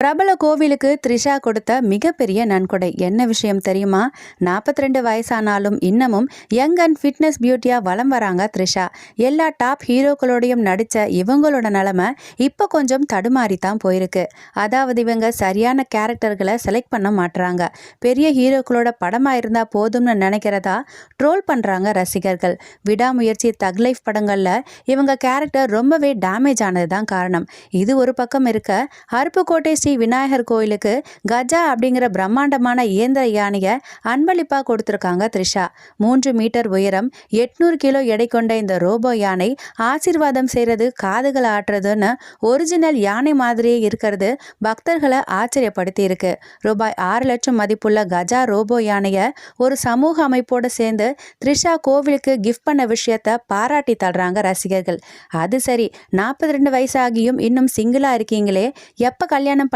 பிரபல கோவிலுக்கு த்ரிஷா கொடுத்த மிகப்பெரிய நன்கொடை என்ன விஷயம் தெரியுமா? 42 வயசானாலும் இன்னமும் யங் அண்ட் ஃபிட்னஸ் பியூட்டியா வலம் வராங்க த்ரிஷா. எல்லா டாப் ஹீரோக்களோடையும் நடிச்ச இவங்களோட நிலைமை இப்போ கொஞ்சம் தடுமாறி தான் போயிருக்கு. அதாவது இவங்க சரியான கேரக்டர்களை செலக்ட் பண்ண மாட்டுறாங்க. பெரிய ஹீரோக்களோட படமா இருந்தா போதும்னு நினைக்கிறதா ட்ரோல் பண்றாங்க ரசிகர்கள். விடாமுயற்சி, தக் லைஃப் படங்கள்ல இவங்க கேரக்டர் ரொம்பவே டேமேஜ் ஆனது தான் காரணம். இது ஒரு பக்கம் இருக்க, அருப்புக்கோட்டை ஸ்ரீ விநாயகர் கோயிலுக்கு கஜா அப்படிங்கிற பிரம்மாண்டமான இயந்திர யானையை அன்பளிப்பா கொடுத்திருக்காங்க த்ரிஷா. 3 மீட்டர் உயரம், 800 கிலோ எடை கொண்ட இந்த ரோபோ யானை ஆசீர்வாதம் செய்யறது, காதுகளை ஆட்டுறதுன்னு ஒரிஜினல் யானை மாதிரியே இருக்கிறது பக்தர்களை ஆச்சரியப்படுத்தி இருக்கு. ரூபாய் 6 லட்சம் மதிப்புள்ள கஜா ரோபோ யானையை ஒரு சமூக அமைப்போட சேர்ந்து த்ரிஷா கோவிலுக்கு கிஃப்ட் பண்ண விஷயத்த பாராட்டி தள்ளுறாங்க ரசிகர்கள். அது சரி, 42 வயசாகியும் இன்னும் சிங்கிளா இருக்கீங்களே, எப்ப கல்யாணம்